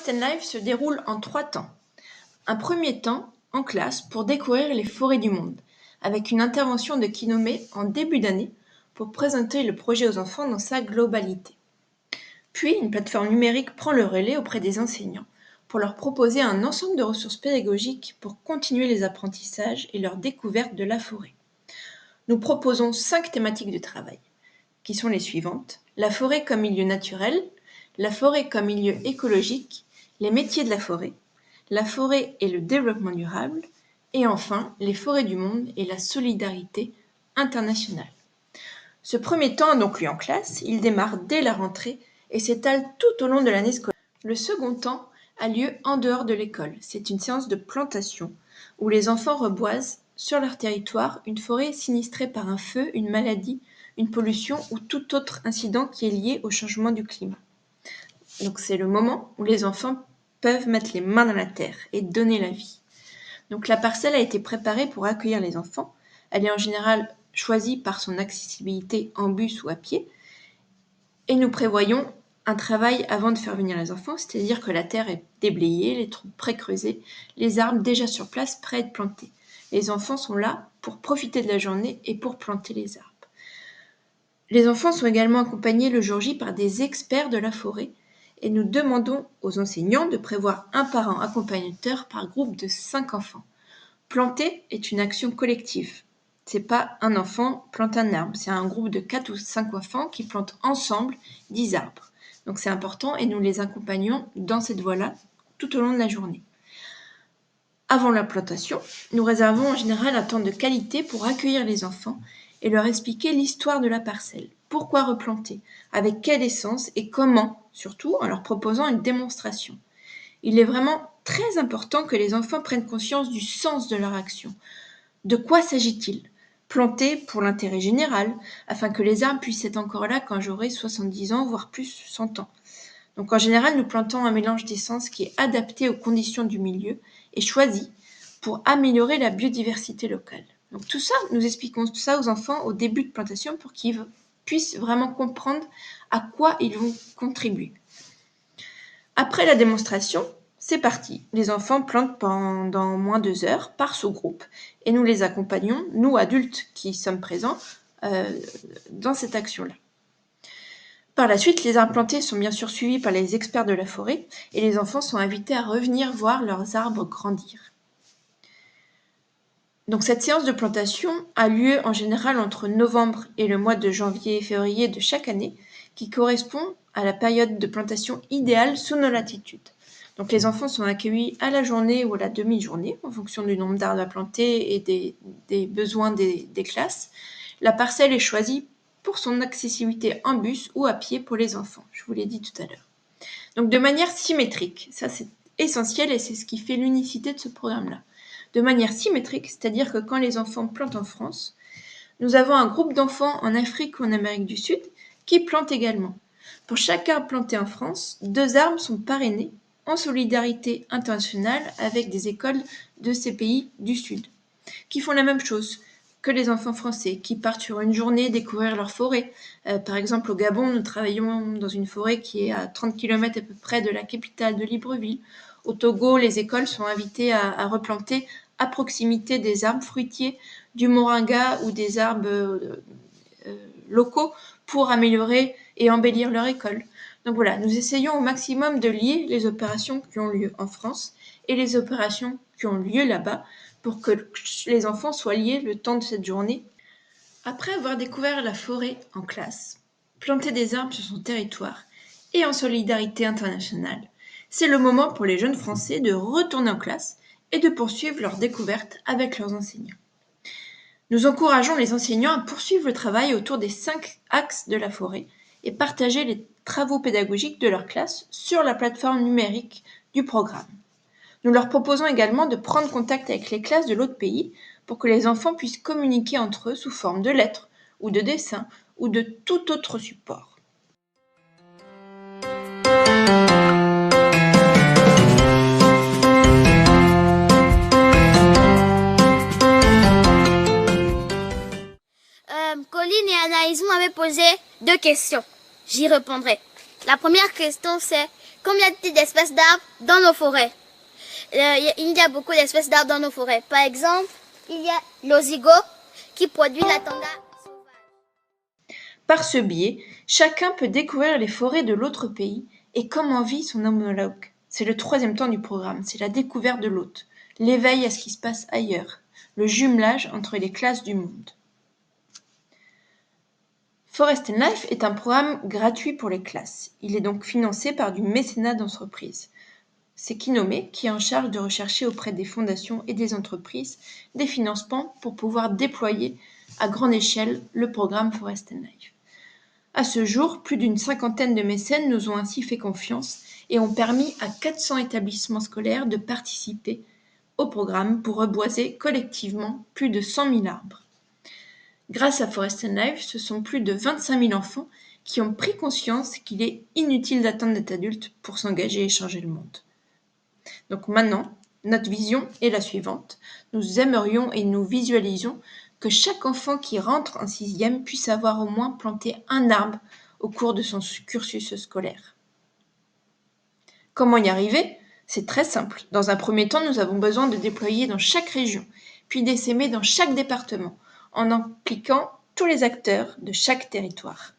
Forest and Life se déroule en 3 temps. Un premier temps en classe pour découvrir les forêts du monde, avec une intervention de Kinome en début d'année pour présenter le projet aux enfants dans sa globalité. Puis une plateforme numérique prend le relais auprès des enseignants pour leur proposer un ensemble de ressources pédagogiques pour continuer les apprentissages et leur découverte de la forêt. Nous proposons 5 thématiques de travail, qui sont les suivantes: la forêt comme milieu naturel, la forêt comme milieu écologique, les métiers de la forêt et le développement durable, et enfin les forêts du monde et la solidarité internationale. Ce premier temps a donc lieu en classe, il démarre dès la rentrée et s'étale tout au long de l'année scolaire. Le second temps a lieu en dehors de l'école. C'est une séance de plantation où les enfants reboisent sur leur territoire une forêt sinistrée par un feu, une maladie, une pollution ou tout autre incident qui est lié au changement du climat. Donc c'est le moment où les enfants peuvent mettre les mains dans la terre et donner la vie. Donc la parcelle a été préparée pour accueillir les enfants. Elle est en général choisie par son accessibilité en bus ou à pied. Et nous prévoyons un travail avant de faire venir les enfants, c'est-à-dire que la terre est déblayée, les trous pré-creusés, les arbres déjà sur place prêts à être plantés. Les enfants sont là pour profiter de la journée et pour planter les arbres. Les enfants sont également accompagnés le jour J par des experts de la forêt et nous demandons aux enseignants de prévoir un parent accompagnateur par groupe de 5 enfants. Planter est une action collective. C'est pas un enfant plante un arbre, c'est un groupe de 4 ou 5 enfants qui plantent ensemble 10 arbres. Donc c'est important et nous les accompagnons dans cette voie-là tout au long de la journée. Avant la plantation, nous réservons en général un temps de qualité pour accueillir les enfants et leur expliquer l'histoire de la parcelle. Pourquoi replanter? Avec quelle essence et comment, surtout en leur proposant une démonstration. Il est vraiment très important que les enfants prennent conscience du sens de leur action. De quoi s'agit-il? Planter pour l'intérêt général, afin que les arbres puissent être encore là quand j'aurai 70 ans, voire plus 100 ans. Donc en général, nous plantons un mélange d'essences qui est adapté aux conditions du milieu et choisi pour améliorer la biodiversité locale. Donc tout ça, nous expliquons tout ça aux enfants au début de plantation pour qu'ils puissent vraiment comprendre à quoi ils vont contribuer. Après la démonstration, c'est parti. Les enfants plantent pendant moins 2 heures par sous-groupe et nous les accompagnons, nous adultes qui sommes présents, dans cette action-là. Par la suite, les arbres plantés sont bien sûr suivis par les experts de la forêt et les enfants sont invités à revenir voir leurs arbres grandir. Donc cette séance de plantation a lieu en général entre novembre et le mois de janvier et février de chaque année, qui correspond à la période de plantation idéale sous nos latitudes. Donc les enfants sont accueillis à la journée ou à la demi-journée en fonction du nombre d'arbres à planter et des besoins des classes. La parcelle est choisie pour son accessibilité en bus ou à pied pour les enfants, je vous l'ai dit tout à l'heure. Donc de manière symétrique, ça c'est essentiel et c'est ce qui fait l'unicité de ce programme-là. De manière symétrique, c'est-à-dire que quand les enfants plantent en France, nous avons un groupe d'enfants en Afrique ou en Amérique du Sud qui plantent également. Pour chaque arbre planté en France, 2 arbres sont parrainés en solidarité internationale avec des écoles de ces pays du Sud, qui font la même chose que les enfants français, qui partent sur une journée découvrir leur forêt. Par exemple, au Gabon, nous travaillons dans une forêt qui est à 30 km à peu près de la capitale de Libreville. Au Togo, les écoles sont invitées à replanter à proximité des arbres fruitiers, du moringa ou des arbres locaux pour améliorer et embellir leur école. Donc voilà, nous essayons au maximum de lier les opérations qui ont lieu en France et les opérations qui ont lieu là-bas pour que les enfants soient liés le temps de cette journée. Après avoir découvert la forêt en classe, planter des arbres sur son territoire et en solidarité internationale, c'est le moment pour les jeunes Français de retourner en classe et de poursuivre leur découverte avec leurs enseignants. Nous encourageons les enseignants à poursuivre le travail autour des 5 axes de la forêt et partager les travaux pédagogiques de leur classe sur la plateforme numérique du programme. Nous leur proposons également de prendre contact avec les classes de l'autre pays pour que les enfants puissent communiquer entre eux sous forme de lettres ou de dessins ou de tout autre support. Colline et Anaïs m'avaient posé 2 questions. J'y répondrai. La première question c'est: Combien y a-t-il d'espèces d'arbres dans nos forêts? Il y a beaucoup d'espèces d'arbres dans nos forêts. Par exemple, il y a l'osigo qui produit la tanga sauvage. Par ce biais, chacun peut découvrir les forêts de l'autre pays et comment vit son homologue. C'est le troisième temps du programme, c'est la découverte de l'hôte, l'éveil à ce qui se passe ailleurs, le jumelage entre les classes du monde. Forest and Life est un programme gratuit pour les classes. Il est donc financé par du mécénat d'entreprise. C'est Kinome qui est en charge de rechercher auprès des fondations et des entreprises des financements pour pouvoir déployer à grande échelle le programme Forest and Life. À ce jour, plus d'une cinquantaine de mécènes nous ont ainsi fait confiance et ont permis à 400 établissements scolaires de participer au programme pour reboiser collectivement plus de 100 000 arbres. Grâce à Forest and Life, ce sont plus de 25 000 enfants qui ont pris conscience qu'il est inutile d'attendre d'être adulte pour s'engager et changer le monde. Donc maintenant, notre vision est la suivante. Nous aimerions et nous visualisons que chaque enfant qui rentre en 6e puisse avoir au moins planté un arbre au cours de son cursus scolaire. Comment y arriver? C'est très simple. Dans un premier temps, nous avons besoin de déployer dans chaque région, puis d'essaimer dans chaque département, en impliquant tous les acteurs de chaque territoire.